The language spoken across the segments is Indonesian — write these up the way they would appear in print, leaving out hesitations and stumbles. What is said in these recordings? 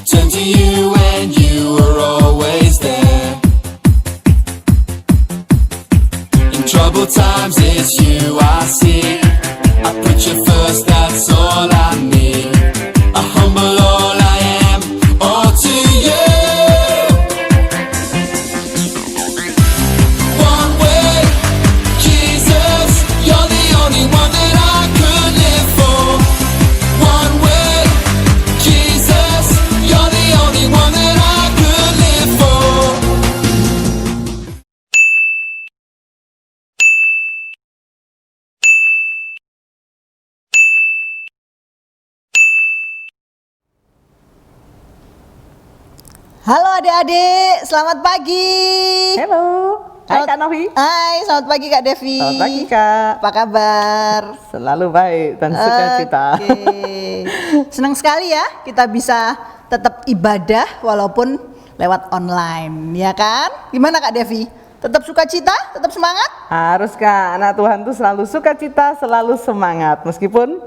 turn to you and you were always there. In troubled times it's you I see. I put you first, that's all I need. A humble all I am, all to you. One way, Jesus, you're the only one that I could live for. One way, Jesus, you're the only one that I could live for. Halo adik-adik, selamat pagi. Halo, hai Kak Novi. Hai, selamat pagi Kak Devi. Selamat pagi Kak. Apa kabar? Selalu baik dan sukacita. Oke. Senang sekali ya kita bisa tetap ibadah walaupun lewat online, ya kan? Gimana Kak Devi? Tetap sukacita, tetap semangat? Harus Kak, anak Tuhan tuh selalu sukacita, selalu semangat. Meskipun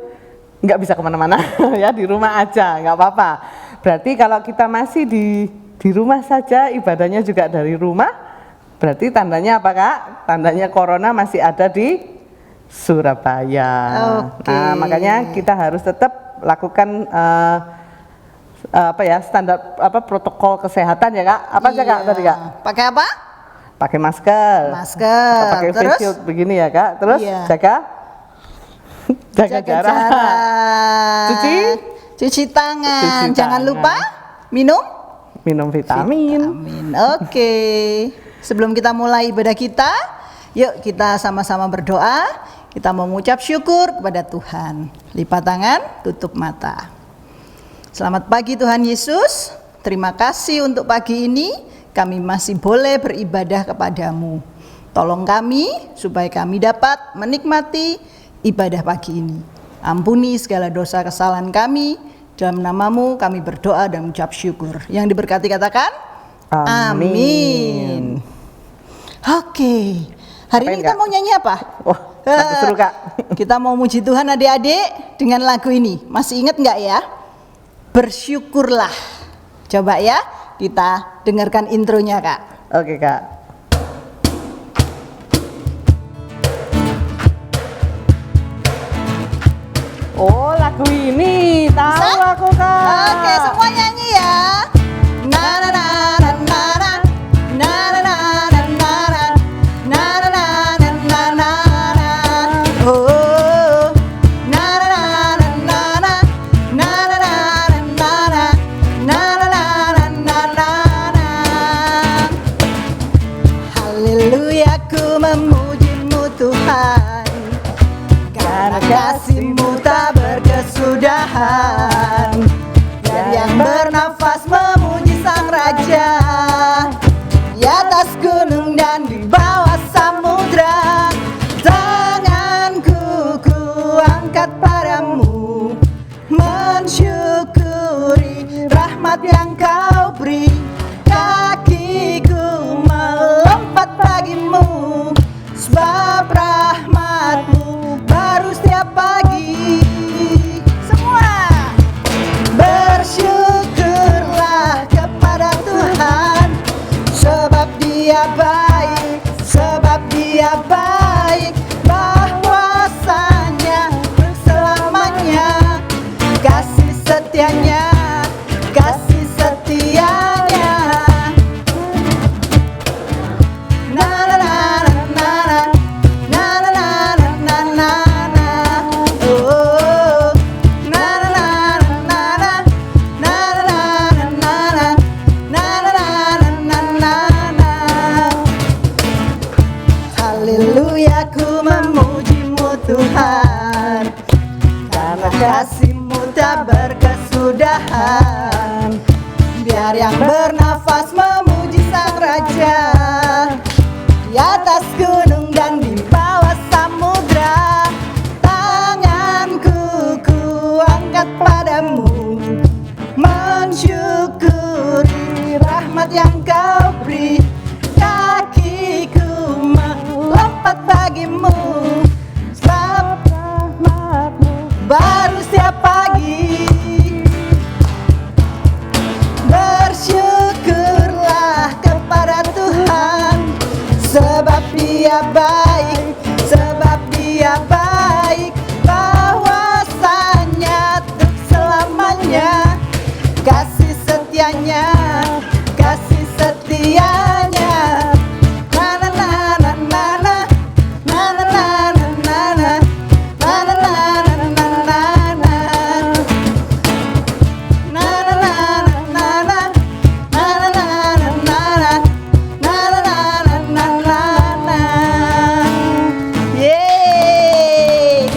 nggak bisa kemana-mana ya, di rumah aja, nggak apa-apa. Berarti kalau kita masih di rumah saja, ibadahnya juga dari rumah, berarti tandanya apa Kak? Tandanya corona masih ada di Surabaya. Oke. Nah, makanya kita harus tetap lakukan standar protokol kesehatan ya Kak. Apa aja Kak tadi Kak? Pakai apa? Pakai masker. Masker. Pakai face Terus? shield begini ya Kak. Terus Iya. jaga jarak. Cuci tangan. Cuci Jangan tangan. lupa minum vitamin. Oke. Sebelum kita mulai ibadah kita, yuk kita sama-sama berdoa. Kita mau mengucap syukur kepada Tuhan. Lipat tangan, tutup mata. Selamat pagi Tuhan Yesus. Terima kasih untuk pagi ini kami masih boleh beribadah kepadamu. Tolong kami supaya kami dapat menikmati ibadah pagi ini. Ampuni segala dosa kesalahan kami. Dalam namamu kami berdoa dan mengucap syukur. Yang diberkati katakan amin. Oke. Hari ini kita mau nyanyi apa? Wah, lagu seru Kak. Kita mau muji Tuhan adik-adik dengan lagu ini. Masih ingat nggak ya? Bersyukurlah. Coba ya kita dengarkan intronya Kak. Oke Kak. Oh, lagu ini tahu Bisa? aku Kak. Oke, semua nyanyi ya. Na na na na na na na na na na na na na na na na na na. Oh, na na na na na na na na na na na na na na na na. Haleluya, ku memujimu Tuhan, karena kasih-Mu tak berkesudahan. Biar yang bernafas memuji Sang Raja, di atas gunung dan di bawah samudra. Tanganku ku angkat padamu, mensyukuri rahmat yang Kau beri. Kakiku melompat bagimu, sebab rahmat-Mu baru setiap pagi. Semua bersyukurlah kepada Tuhan, sebab Dia baik, sebab Dia baik, bahwasanya selamanya kasih setianya, kasih setianya. Na na na na na na na na na na na. Oh, na na na na na na na na na na na na. Haleluya, ku memuji-Mu Tuhan, karena kasih-Mu tak berkesudahan. Biar yang bernafas memuji Sang Raja, di atas gunung dan di bawah samudra. Tanganku ku angkat padamu, mensyukuri rahmat yang Kau beri. Kakiku melompat bagimu, sebab rahmat-Mu baru setiap pagi. Dia baik, sebab Dia baik, bahwasanya untuk selamanya. Kasih setianya, kasih setianya. Na na na na na na, na na na na na na, na na na na na na na. Na na na na na na, na na na na na na, na na na na na na. Yeay,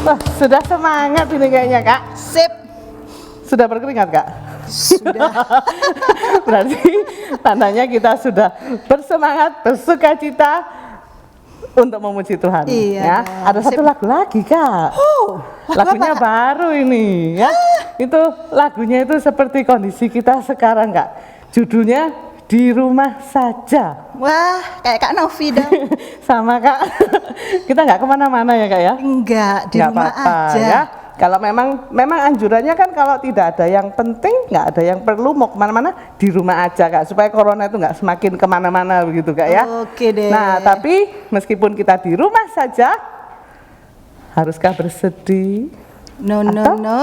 Wah, sudah semangat ini kayaknya Kak. sip, Sudah berkeringat Kak? sudah. Berarti tandanya kita sudah bersemangat, bersukacita untuk memuji Tuhan. Iya, Ya. Ada satu sip. lagu lagi Kak. Lagu Lagunya apa, Kak? baru ini ya. Itu lagunya itu seperti kondisi kita sekarang Kak. Judulnya Di Rumah Saja. Wah, kayak Kak Novi dong. Sama Kak. Kita nggak kemana-mana ya Kak ya. Enggak, di Nggak rumah apa-apa, aja. ya. Kalau memang anjurannya kan kalau tidak ada yang penting, nggak ada yang perlu mau kemana-mana, di rumah aja Kak, supaya corona itu nggak semakin kemana-mana begitu Kak ya. Oke deh. Nah tapi meskipun kita di rumah saja, haruskah bersedih? No no Atau? no.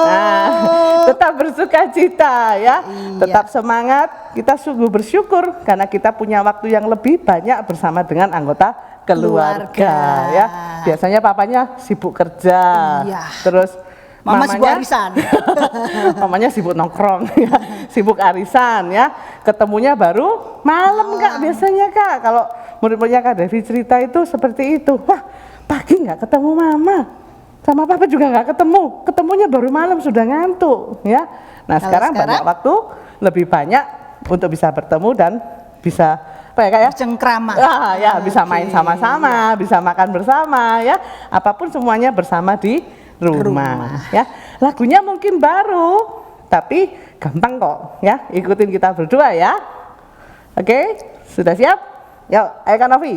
Nah, tetap bersuka cita ya, Iya. tetap semangat. Kita sungguh bersyukur karena kita punya waktu yang lebih banyak bersama dengan anggota keluarga Keluarga. ya. Biasanya papanya sibuk kerja, Iya. terus Mama mamanya sibuk arisan. mamanya sibuk nongkrong ya, sibuk arisan ya. Ketemunya baru malam Kak biasanya Kak. Kalau murid-muridnya Kak Devi cerita itu seperti itu. Wah, pagi nggak ketemu mama. Sama papa juga nggak ketemu, ketemunya baru malam sudah ngantuk ya. Nah sekarang banyak waktu, lebih banyak untuk bisa bertemu dan bisa apa ya Kak ya? Cengkrama. Ya bisa main Oke, sama-sama, bisa makan bersama ya. Apapun semuanya bersama di rumah ya. Lagunya mungkin baru, tapi gampang kok ya. Ikutin kita berdua ya. Oke, sudah siap? Yuk, ayo Kak Novi.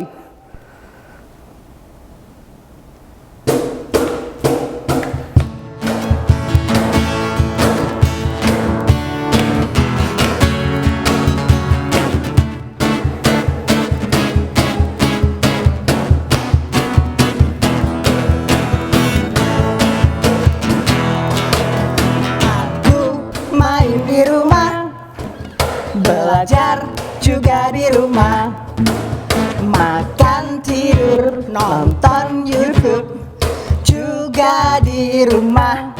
Aku main di rumah, belajar juga di rumah, makan tidur nonton YouTube juga di rumah.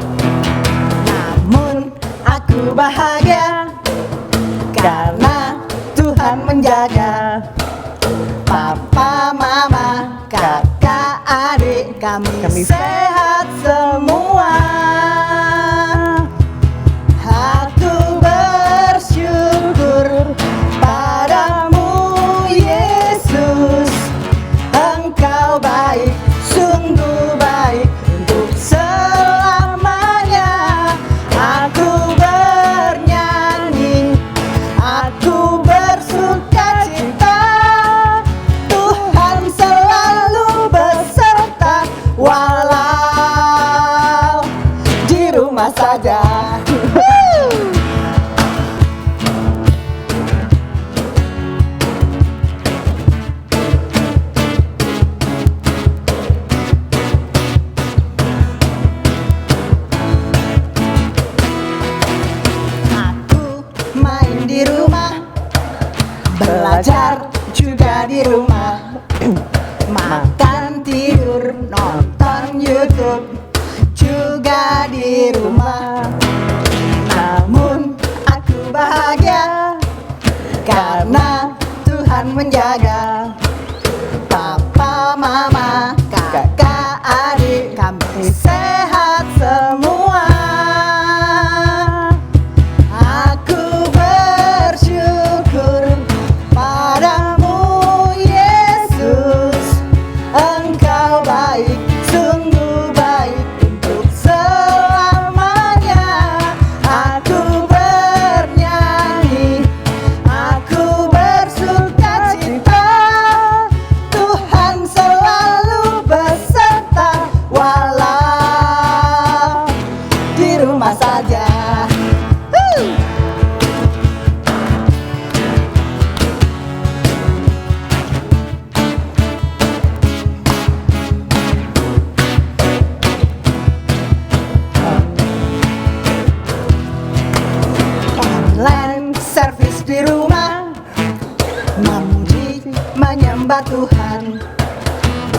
Namun aku bahagia karena Tuhan menjaga. Papa, mama, kakak, adik, kami sehat semua. Aku bersyukur padamu Yesus, Engkau baik, sungguh baik untuk selamanya. Aku bernyanyi, aku bersukacita, Tuhan selalu beserta walau di rumah saja. Aku main di rumah, belajar juga di rumah, makan tidur nonton YouTube juga di rumah. Namun aku bahagia karena Tuhan menjaga. Papa, mama, kakak, adik, kami sehat semua. Aku bersyukur padamu Yesus, Engkau baik, sungguh baik untuk selamanya. Aku bernyanyi, aku bersukacita, menyembah Tuhan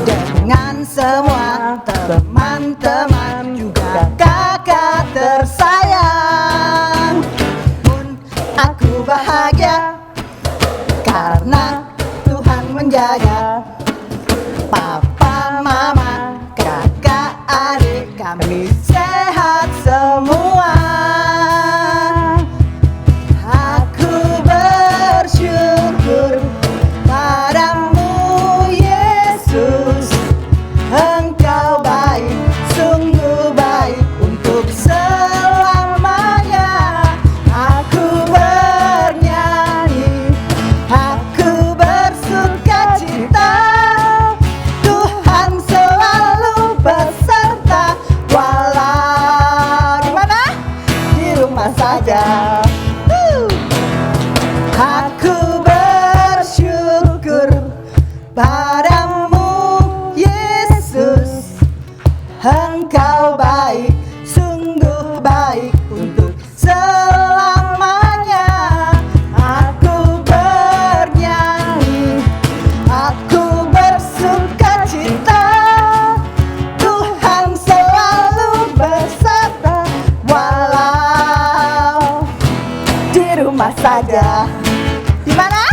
dengan semua teman-teman juga kakak tersayang. Pun aku bahagia karena Tuhan menjaga papa, mama, kakak, adik kami sehat semua. Aku bersyukur padamu Yesus, Engkau baik, sungguh baik untuk selamanya. Aku bernyanyi, aku bersuka cita, Tuhan selalu beserta. Walau di mana? Di rumah saja. Aku bersyukur padamu Yesus, Engkau baik, sungguh baik untuk selamanya. Aku bernyanyi, aku bersuka cita, Tuhan selalu beserta. Walau di rumah saja. Di mana?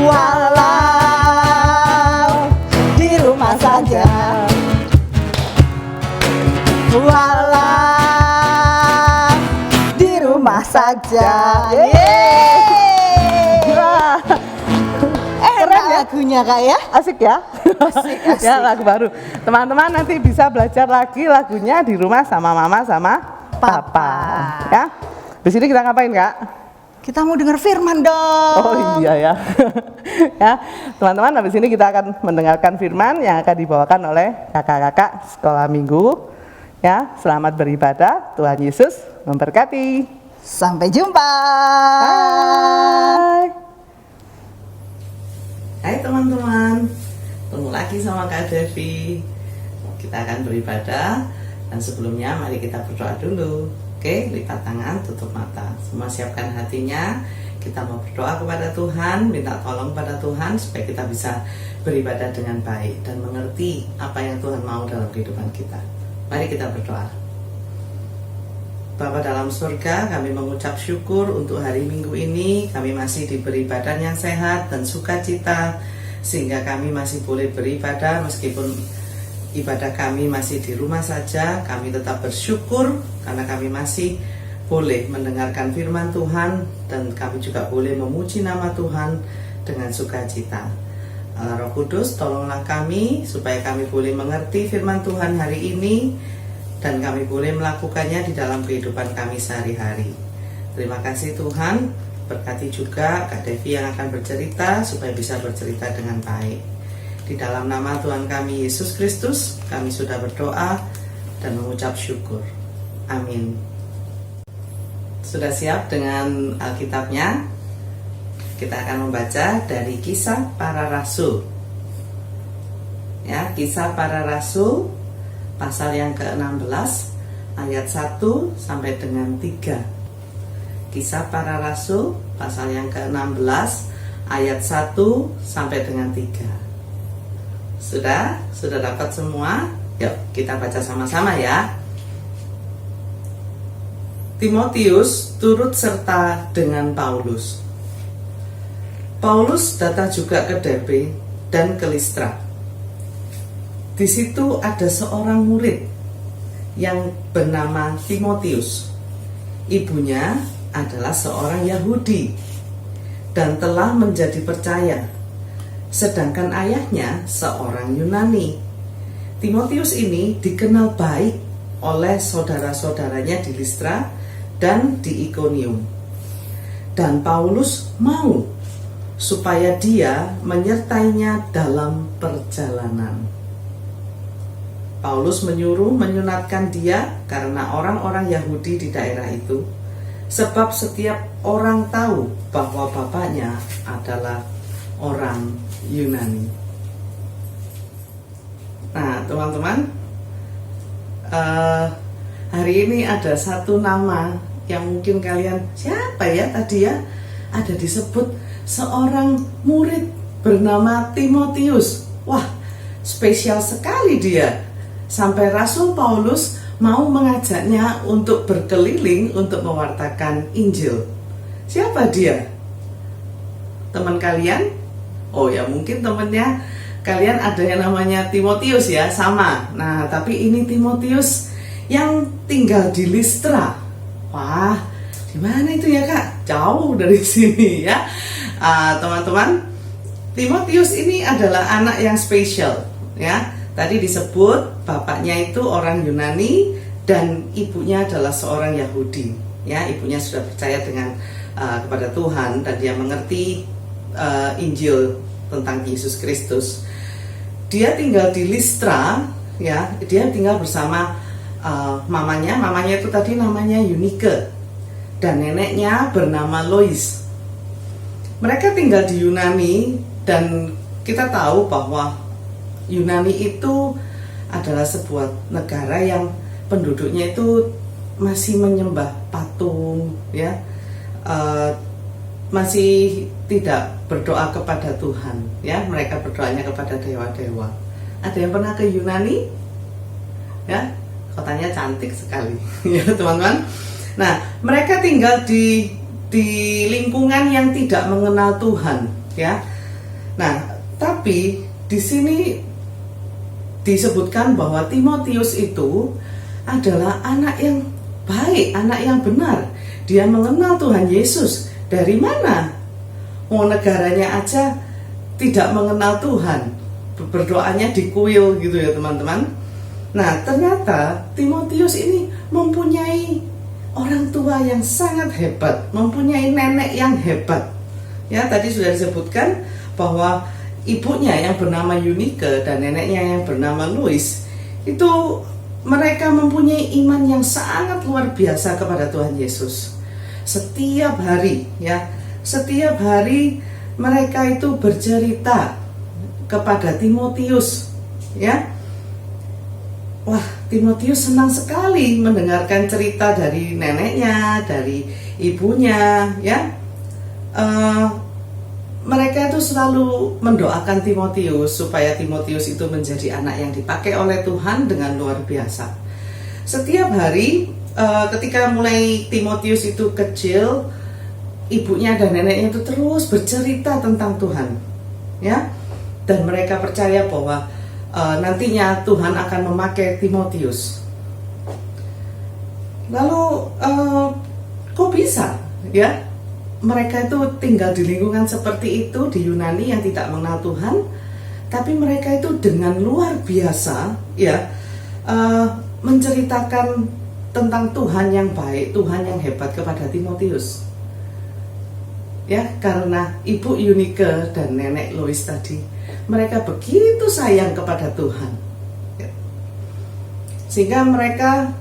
Walau di rumah saja. Walau di rumah saja. Yeay. Wah, Enak lagunya Kak ya? asik ya. Asik, asik. Ya, lagu baru. Teman-teman nanti bisa belajar lagi lagunya di rumah sama mama sama papa. Ya. Di sini kita ngapain, Kak? Kita mau dengar firman dong. Oh iya ya. Ya, teman-teman, habis ini kita akan mendengarkan firman yang akan dibawakan oleh kakak-kakak sekolah minggu. Ya, selamat beribadah. Tuhan Yesus memberkati. Sampai jumpa. Bye. Hai teman-teman, ketemu lagi sama Kak Devi. Kita akan beribadah, dan sebelumnya mari kita berdoa dulu. Oke, lipat tangan, tutup mata. Semua siapkan hatinya. Kita mau berdoa kepada Tuhan, minta tolong pada Tuhan supaya kita bisa beribadah dengan baik dan mengerti apa yang Tuhan mau dalam kehidupan kita. Mari kita berdoa. Bapa dalam surga, kami mengucap syukur untuk hari Minggu ini. Kami masih diberi badan yang sehat dan sukacita, sehingga kami masih boleh beribadah meskipun ibadah kami masih di rumah saja. Kami tetap bersyukur karena kami masih boleh mendengarkan firman Tuhan, dan kami juga boleh memuji nama Tuhan dengan sukacita. Allah Roh Kudus, tolonglah kami supaya kami boleh mengerti firman Tuhan hari ini dan kami boleh melakukannya di dalam kehidupan kami sehari-hari. Terima kasih Tuhan, berkati juga Kak Devi yang akan bercerita supaya bisa bercerita dengan baik. Di dalam nama Tuhan kami Yesus Kristus, kami sudah berdoa dan mengucap syukur. Amin. Sudah siap dengan Alkitabnya? Kita akan membaca dari Kisah Para Rasul. Ya, Kisah Para Rasul pasal yang ke-16 ayat 1 sampai dengan 3. Kisah Para Rasul pasal yang ke-16 ayat 1 sampai dengan 3. Sudah dapat semua? Yuk kita baca sama-sama ya. Timotius turut serta dengan Paulus. Paulus datang juga ke Derbe dan ke Listra. Di situ ada seorang murid yang bernama Timotius. Ibunya adalah seorang Yahudi dan telah menjadi percaya, sedangkan ayahnya seorang Yunani. Timotius ini dikenal baik oleh saudara-saudaranya di Listra dan di Ikonium. Dan Paulus mau supaya dia menyertainya dalam perjalanan. Paulus menyuruh menyunatkan dia karena orang-orang Yahudi di daerah itu, sebab setiap orang tahu bahwa bapaknya adalah orang Yunani. Nah, teman-teman, hari ini ada satu nama yang mungkin kalian, siapa ya tadi ya, ada disebut seorang murid bernama Timotius. Wah, spesial sekali dia. Sampai Rasul Paulus mau mengajaknya untuk berkeliling untuk mewartakan Injil. Siapa dia? Teman kalian? Oh ya, mungkin temannya kalian ada yang namanya Timotius ya, sama. Nah, tapi ini Timotius yang tinggal di Listra. Wah, di mana itu ya Kak? Jauh dari sini ya. Teman-teman, Timotius ini adalah anak yang spesial ya. Tadi disebut bapaknya itu orang Yunani dan ibunya adalah seorang Yahudi. Ya, ibunya sudah percaya dengan kepada Tuhan dan dia mengerti Injil tentang Yesus Kristus. Dia tinggal di Listra, ya. Dia tinggal bersama mamanya. Mamanya itu tadi namanya Eunike dan neneknya bernama Lois. Mereka tinggal di Yunani dan kita tahu bahwa Yunani itu adalah sebuah negara yang penduduknya itu masih menyembah patung, ya, masih tidak berdoa kepada Tuhan, ya, mereka berdoanya kepada dewa-dewa. Ada yang pernah ke Yunani? Ya, kotanya cantik sekali, ya teman-teman. Nah, mereka tinggal di lingkungan yang tidak mengenal Tuhan, ya. Nah, tapi di sini disebutkan bahwa Timotius itu adalah anak yang baik, anak yang benar. Dia mengenal Tuhan Yesus. Dari mana? Oh, negaranya aja tidak mengenal Tuhan. Berdoanya di kuil gitu ya teman-teman. Nah, ternyata Timotius ini mempunyai orang tua yang sangat hebat, mempunyai nenek yang hebat. Ya, tadi sudah disebutkan bahwa ibunya yang bernama Eunike dan neneknya yang bernama Lois itu mereka mempunyai iman yang sangat luar biasa kepada Tuhan Yesus. Setiap hari, ya, setiap hari mereka itu bercerita kepada Timotius, ya. Wah, Timotius senang sekali mendengarkan cerita dari neneknya, dari ibunya, ya. Mereka itu selalu mendoakan Timotius supaya Timotius itu menjadi anak yang dipakai oleh Tuhan dengan luar biasa. Setiap hari ketika mulai Timotius itu kecil, ibunya dan neneknya itu terus bercerita tentang Tuhan, ya. Dan mereka percaya bahwa nantinya Tuhan akan memakai Timotius. Lalu kok bisa, ya? Mereka itu tinggal di lingkungan seperti itu di Yunani yang tidak mengenal Tuhan, tapi mereka itu dengan luar biasa, ya, menceritakan tentang Tuhan yang baik, Tuhan yang hebat kepada Timotius. Ya, karena ibu Eunike dan nenek Lois tadi, mereka begitu sayang kepada Tuhan, ya. Sehingga mereka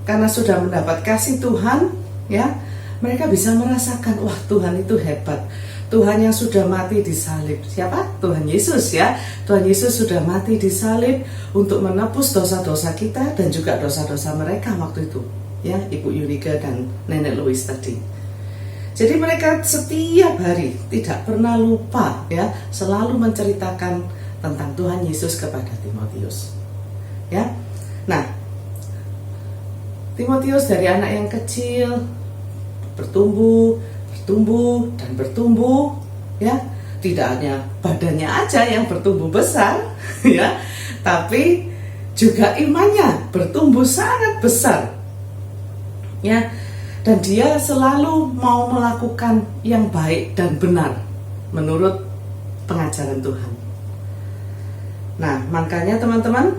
karena sudah mendapat kasih Tuhan, ya, mereka bisa merasakan, wah, Tuhan itu hebat. Tuhan yang sudah mati di salib. Siapa? Tuhan Yesus, ya. Tuhan Yesus sudah mati di salib untuk menebus dosa-dosa kita dan juga dosa-dosa mereka waktu itu, ya, Ibu Eunike dan Nenek Lois tadi. Jadi mereka setiap hari tidak pernah lupa, ya, selalu menceritakan tentang Tuhan Yesus kepada Timotius, ya. Nah, Timotius dari anak yang kecil bertumbuh dan bertumbuh, ya. Tidak hanya badannya aja yang bertumbuh besar, ya, tapi juga imannya bertumbuh sangat besar, ya. Dan dia selalu mau melakukan yang baik dan benar menurut pengajaran Tuhan. Nah, makanya teman-teman,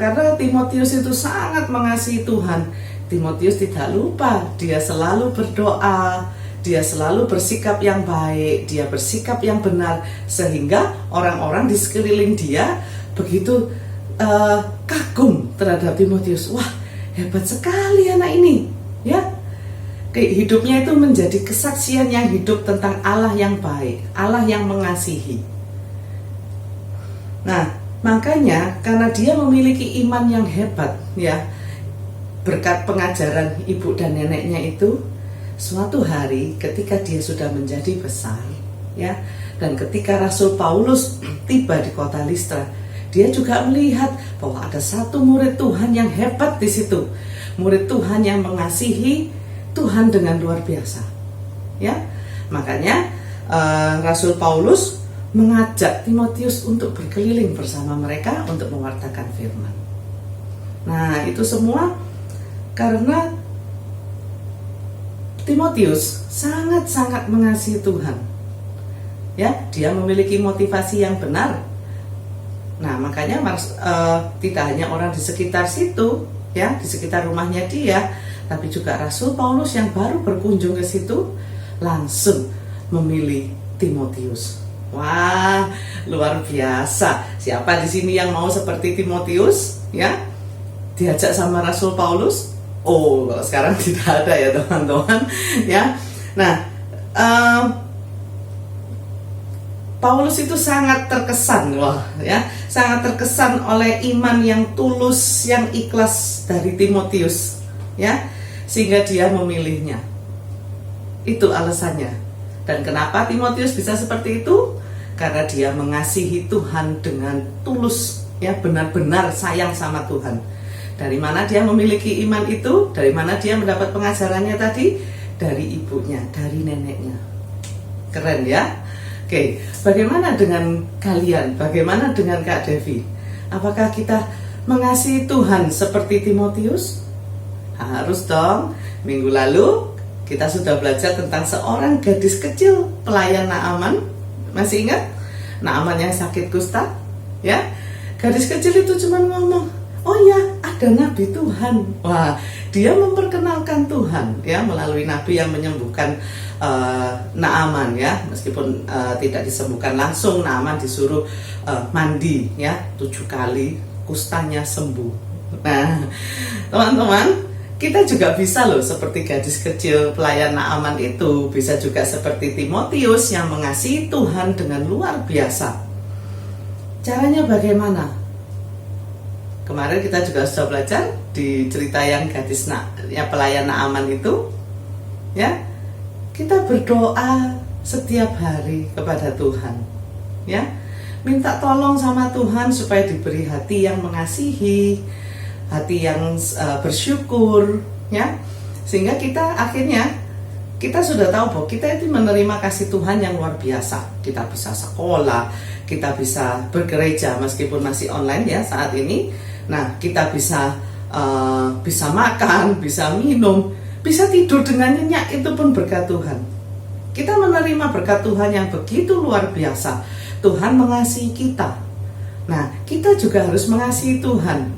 karena Timotius itu sangat mengasihi Tuhan, Timotius tidak lupa, dia selalu berdoa, dia selalu bersikap yang baik, dia bersikap yang benar, sehingga orang-orang di sekeliling dia begitu kagum terhadap Timotius. Wah, hebat sekali anak ini, ya. Hidupnya itu menjadi kesaksian yang hidup tentang Allah yang baik, Allah yang mengasihi. Nah, makanya karena dia memiliki iman yang hebat, ya, berkat pengajaran ibu dan neneknya itu, suatu hari ketika dia sudah menjadi besar, ya. Dan ketika Rasul Paulus tiba di kota Listra, dia juga melihat bahwa ada satu murid Tuhan yang hebat di situ. Murid Tuhan yang mengasihi Tuhan dengan luar biasa. Ya. Makanya Rasul Paulus mengajak Timotius untuk berkeliling bersama mereka untuk mewartakan firman. Nah, itu semua karena Timotius sangat-sangat mengasihi Tuhan. Ya, dia memiliki motivasi yang benar. Nah, makanya tidak hanya orang di sekitar situ, ya, di sekitar rumahnya dia, tapi juga Rasul Paulus yang baru berkunjung ke situ langsung memilih Timotius. Wah, luar biasa. Siapa di sini yang mau seperti Timotius, ya? Diajak sama Rasul Paulus? Oh, kalau sekarang tidak ada ya, teman-teman, ya. Nah, Paulus itu sangat terkesan, sangat terkesan oleh iman yang tulus, yang ikhlas dari Timotius, ya, sehingga dia memilihnya. Itu alasannya. Dan kenapa Timotius bisa seperti itu? Karena dia mengasihi Tuhan dengan tulus, ya, benar-benar sayang sama Tuhan. Dari mana dia memiliki iman itu? Dari mana dia mendapat pengajarannya tadi? Dari ibunya, dari neneknya. Keren ya? Oke, bagaimana dengan kalian? Bagaimana dengan Kak Devi? Apakah kita mengasihi Tuhan seperti Timotius? Harus dong. Minggu lalu kita sudah belajar tentang seorang gadis kecil pelayan Naaman. Masih ingat? Naaman yang sakit kusta? Ya, gadis kecil itu cuma ngomong, oh ya, ada nabi Tuhan. Wah, dia memperkenalkan Tuhan, ya, melalui nabi yang menyembuhkan Naaman, ya, meskipun tidak disembuhkan langsung. Naaman disuruh mandi, ya, 7 kali, kustanya sembuh. Nah, teman-teman, kita juga bisa loh seperti gadis kecil pelayan Naaman itu, bisa juga seperti Timotius yang mengasihi Tuhan dengan luar biasa. Caranya bagaimana? Kemarin kita juga sudah belajar di cerita yang gadis yang pelayan Naaman itu, ya. Kita berdoa setiap hari kepada Tuhan, ya. Minta tolong sama Tuhan supaya diberi hati yang mengasihi, hati yang bersyukur, ya. Sehingga kita akhirnya kita sudah tahu bahwa kita itu menerima kasih Tuhan yang luar biasa. Kita bisa sekolah, kita bisa bergereja meskipun masih online ya saat ini. Nah, kita bisa makan, bisa minum, bisa tidur dengan nyenyak, itu pun berkat Tuhan. Kita menerima berkat Tuhan yang begitu luar biasa. Tuhan mengasihi kita. Nah, kita juga harus mengasihi Tuhan.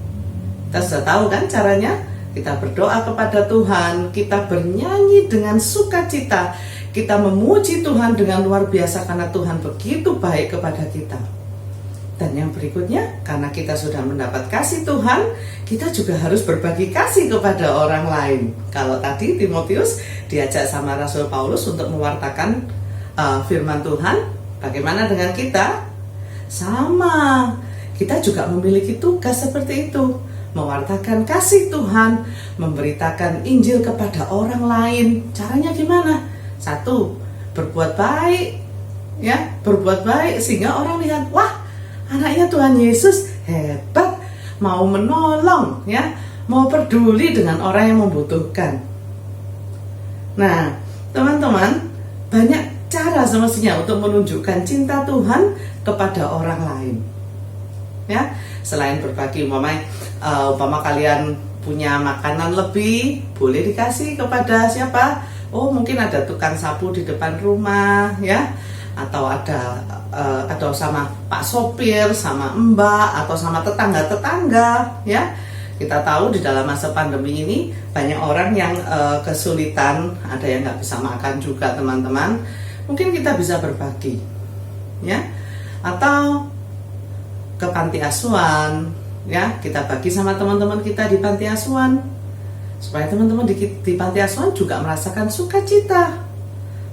Kita sudah tahu kan caranya? Kita berdoa kepada Tuhan, kita bernyanyi dengan sukacita, kita memuji Tuhan dengan luar biasa karena Tuhan begitu baik kepada kita. Dan yang berikutnya, karena kita sudah mendapat kasih Tuhan, kita juga harus berbagi kasih kepada orang lain. Kalau tadi Timotius diajak sama Rasul Paulus untuk mewartakan firman Tuhan, bagaimana dengan kita? Sama, kita juga memiliki tugas seperti itu, mewartakan kasih Tuhan, memberitakan Injil kepada orang lain. Caranya gimana? 1, berbuat baik, ya, berbuat baik sehingga orang lihat, wah, anaknya Tuhan Yesus hebat, mau menolong, ya, mau peduli dengan orang yang membutuhkan. Nah, teman-teman, banyak cara semestinya untuk menunjukkan cinta Tuhan kepada orang lain. Ya, selain berbagi, umpama kalian punya makanan lebih, boleh dikasih kepada siapa? Oh, mungkin ada tukang sapu di depan rumah, ya, atau atau sama Pak Sopir, sama Mbak, atau sama tetangga-tetangga, ya. Kita tahu di dalam masa pandemi ini banyak orang yang kesulitan, ada yang nggak bisa makan juga, teman-teman. Mungkin kita bisa berbagi, ya, atau ke panti asuhan, ya, kita bagi sama teman-teman kita di panti asuhan, supaya teman-teman di panti asuhan juga merasakan sukacita.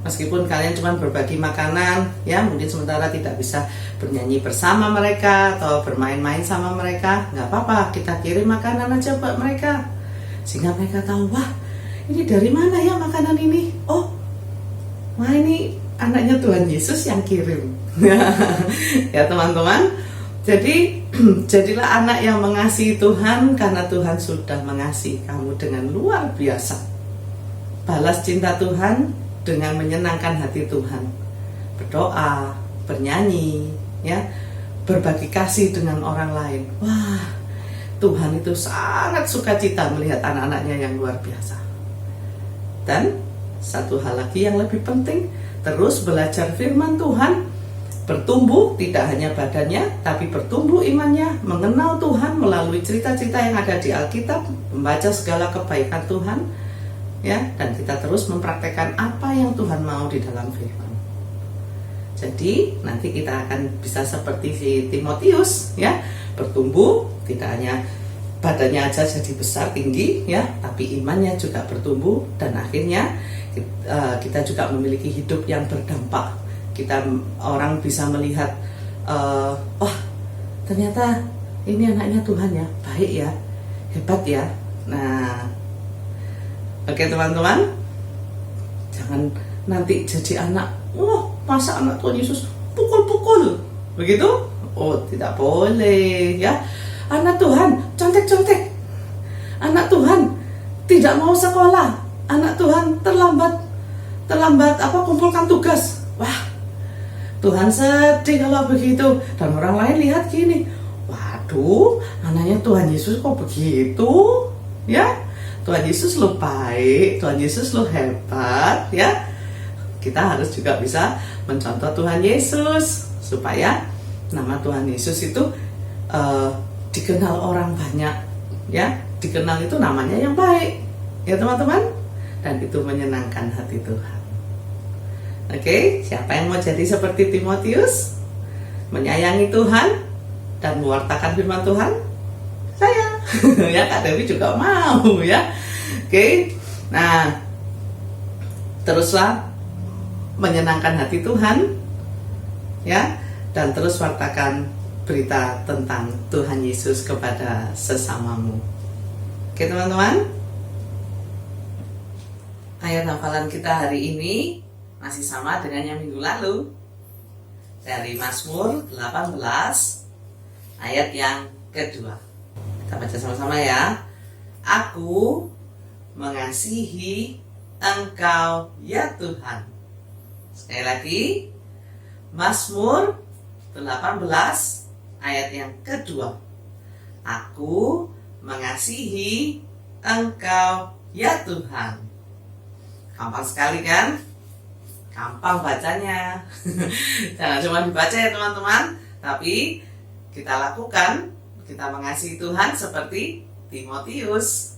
Meskipun kalian cuma berbagi makanan, ya, mungkin sementara tidak bisa bernyanyi bersama mereka atau bermain-main sama mereka, nggak apa-apa, kita kirim makanan aja buat mereka, sehingga mereka tahu, wah, ini dari mana ya makanan ini? Oh, wah, ini anaknya Tuhan Yesus yang kirim. Ya teman-teman, jadi jadilah anak yang mengasihi Tuhan karena Tuhan sudah mengasihi kamu dengan luar biasa. Balas cinta Tuhan dengan menyenangkan hati Tuhan. Berdoa, bernyanyi, ya, berbagi kasih dengan orang lain. Wah, Tuhan itu sangat sukacita melihat anak-anaknya yang luar biasa. Dan satu hal lagi yang lebih penting, terus belajar firman Tuhan, bertumbuh tidak hanya badannya, tapi bertumbuh imannya, mengenal Tuhan melalui cerita-cerita yang ada di Alkitab, membaca segala kebaikan Tuhan, ya, dan kita terus mempraktekkan apa yang Tuhan mau di dalam firman. Jadi nanti kita akan bisa seperti si Timotius, ya, bertumbuh tidak hanya badannya aja jadi besar tinggi, ya, tapi imannya juga bertumbuh dan akhirnya kita juga memiliki hidup yang berdampak. Kita orang bisa melihat, wah ternyata ini anaknya Tuhan ya, baik ya, hebat ya. Nah, oke teman-teman, jangan nanti jadi anak, wah masa anak Tuhan Yesus pukul-pukul, begitu? Oh tidak boleh ya. Anak Tuhan contek-contek, anak Tuhan tidak mau sekolah, anak Tuhan terlambat kumpulkan tugas. Wah, Tuhan sedih kalau begitu. Dan orang lain lihat gini, waduh, anaknya Tuhan Yesus kok begitu, ya? Tuhan Yesus lo baik, Tuhan Yesus lo hebat, ya? Kita harus juga bisa mencontoh Tuhan Yesus supaya nama Tuhan Yesus itu dikenal orang banyak, ya, dikenal itu namanya yang baik, ya teman-teman, dan itu menyenangkan hati Tuhan. Oke, siapa yang mau jadi seperti Timotius, menyayangi Tuhan dan mewartakan firman Tuhan? Saya, ya Kak Dewi juga mau, ya. Oke, nah teruslah menyenangkan hati Tuhan, ya, dan terus wartakan berita tentang Tuhan Yesus kepada sesamamu. Oke teman-teman, ayat hafalan kita hari ini masih sama dengan yang minggu lalu, dari Mazmur 18 ayat yang kedua. Kita baca sama-sama ya. Aku mengasihi Engkau ya Tuhan. Sekali lagi, Mazmur 18 ayat yang kedua. Aku mengasihi Engkau ya Tuhan. Gampang sekali kan? Gampang bacanya. Jangan cuma dibaca ya teman-teman, tapi kita lakukan. Kita mengasihi Tuhan seperti Timotius.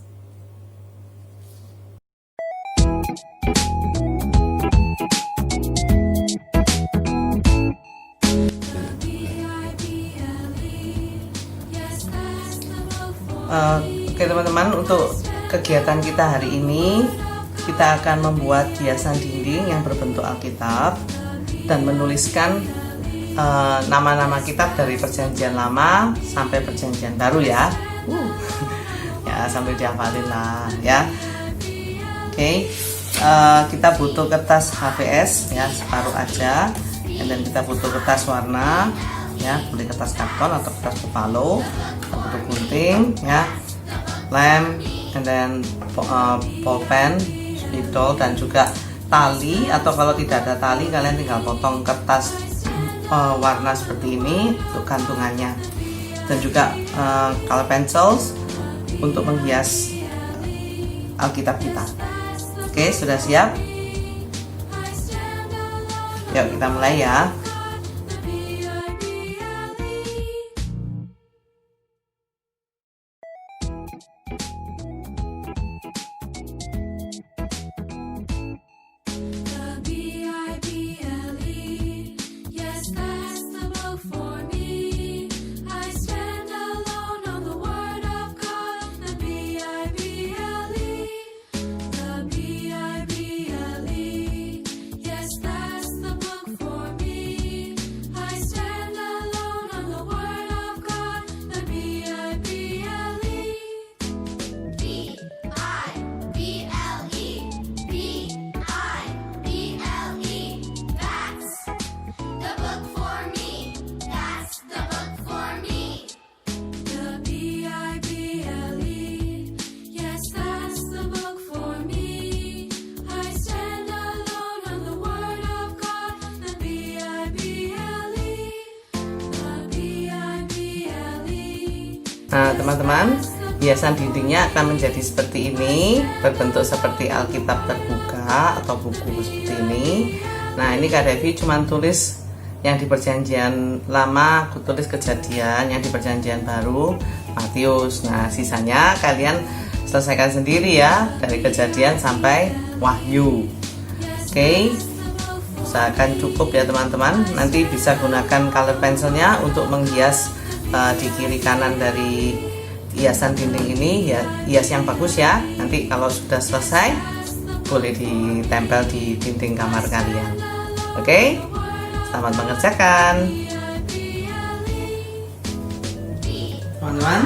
Oke teman-teman, untuk kegiatan kita hari ini kita akan membuat hiasan dinding yang berbentuk Alkitab dan menuliskan nama-nama kitab dari Perjanjian Lama sampai Perjanjian Baru ya. Ya sambil dihafalin lah ya. Oke, kita butuh kertas HVS ya, separuh aja, dan kita butuh kertas warna ya, boleh kertas karton atau kertas pepalo, kita butuh gunting ya, lem, and then pulpen, spidol, dan juga tali, atau kalau tidak ada tali kalian tinggal potong kertas warna seperti ini untuk gantungannya, dan juga color pencils untuk menghias Alkitab kita. Oke, sudah siap? Yuk kita mulai ya. For me Nah, teman-teman, hiasan dindingnya akan menjadi seperti ini, berbentuk seperti Alkitab terbuka atau buku seperti ini. Nah, ini Kak Devi cuma tulis yang di perjanjian lama, aku tulis Kejadian, yang di perjanjian baru Matius. Nah, sisanya kalian selesaikan sendiri ya, dari Kejadian sampai Wahyu. Oke, usahakan cukup ya teman-teman. Nanti bisa gunakan color pencilnya untuk menghias di kiri kanan dari hiasan dinding ini ya, hias yang bagus ya. Nanti kalau sudah selesai boleh ditempel di dinding kamar kalian. Oke, selamat mengerjakan teman-teman.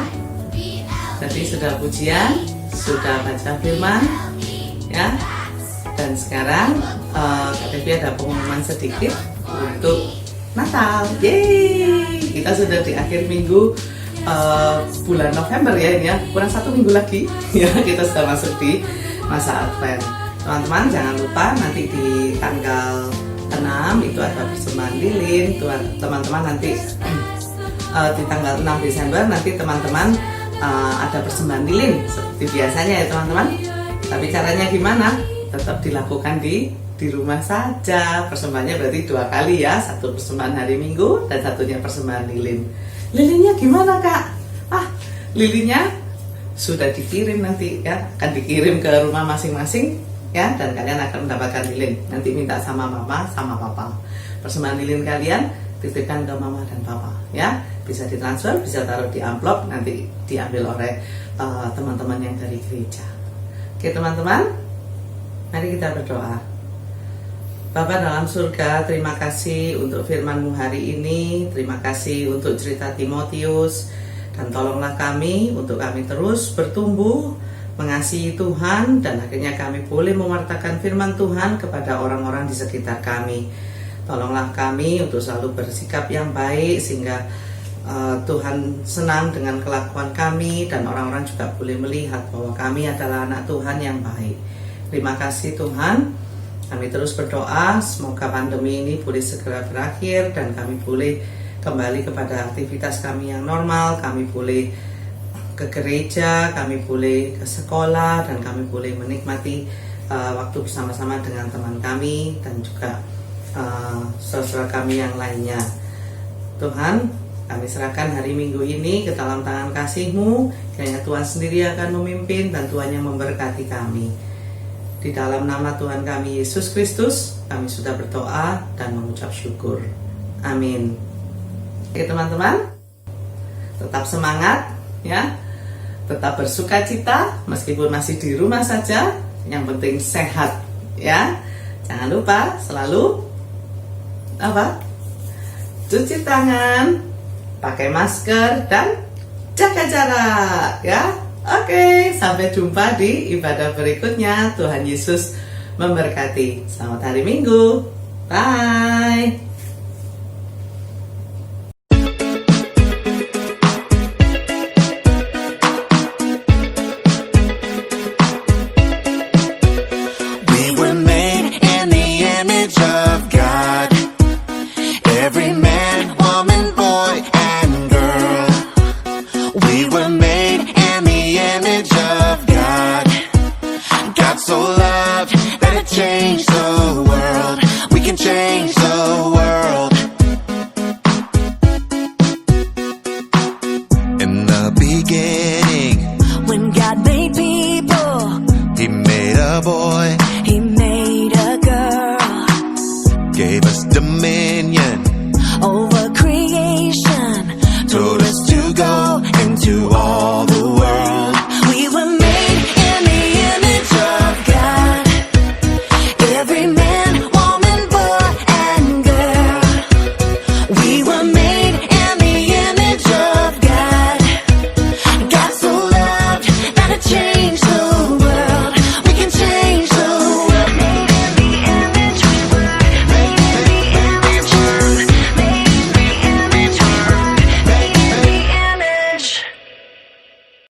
Jadi sudah pujian, sudah baca firman ya, dan sekarang Kak Devi ada pengumuman sedikit untuk Natal. Yeay, kita sudah di akhir minggu bulan November ya, ini ya, kurang 1 minggu lagi ya, kita sudah masuk di masa Advent. Teman-teman jangan lupa nanti di tanggal 6 itu ada persembahan lilin. Teman-teman nanti di tanggal 6 Desember nanti teman-teman ada persembahan lilin seperti biasanya ya teman-teman. Tapi caranya gimana? Tetap dilakukan di rumah saja. Persembahannya berarti 2 kali ya, 1 persembahan hari Minggu dan 1-nya persembahan lilin. Lilinnya gimana Kak? Lilinnya sudah dikirim nanti ya, akan dikirim ke rumah masing-masing ya, dan kalian akan mendapatkan lilin. Nanti minta sama mama sama papa. Persembahan lilin kalian titipkan ke mama dan papa ya, bisa ditransfer, bisa taruh di amplop, nanti diambil oleh teman-teman yang dari gereja. Oke teman-teman, mari kita berdoa. Bapa dalam surga, terima kasih untuk firman-Mu hari ini, terima kasih untuk cerita Timotius, dan tolonglah kami untuk kami terus bertumbuh, mengasihi Tuhan, dan akhirnya kami boleh mewartakan firman Tuhan kepada orang-orang di sekitar kami. Tolonglah kami untuk selalu bersikap yang baik, sehingga Tuhan senang dengan kelakuan kami, dan orang-orang juga boleh melihat bahwa kami adalah anak Tuhan yang baik. Terima kasih Tuhan. Kami terus berdoa semoga pandemi ini boleh segera berakhir dan kami boleh kembali kepada aktivitas kami yang normal. Kami boleh ke gereja, kami boleh ke sekolah, dan kami boleh menikmati waktu bersama-sama dengan teman kami dan juga saudara kami yang lainnya. Tuhan, kami serahkan hari Minggu ini ke dalam tangan kasih-Mu. Kiranya Tuhan sendiri akan memimpin dan Tuhan yang memberkati kami. Di dalam nama Tuhan kami Yesus Kristus, kami sudah berdoa dan mengucap syukur. Amin. Oke teman-teman, tetap semangat ya, tetap bersukacita meskipun masih di rumah saja. Yang penting sehat ya. Jangan lupa selalu cuci tangan, pakai masker, dan jaga jarak ya. Oke, sampai jumpa di ibadah berikutnya. Tuhan Yesus memberkati. Selamat hari Minggu. Bye.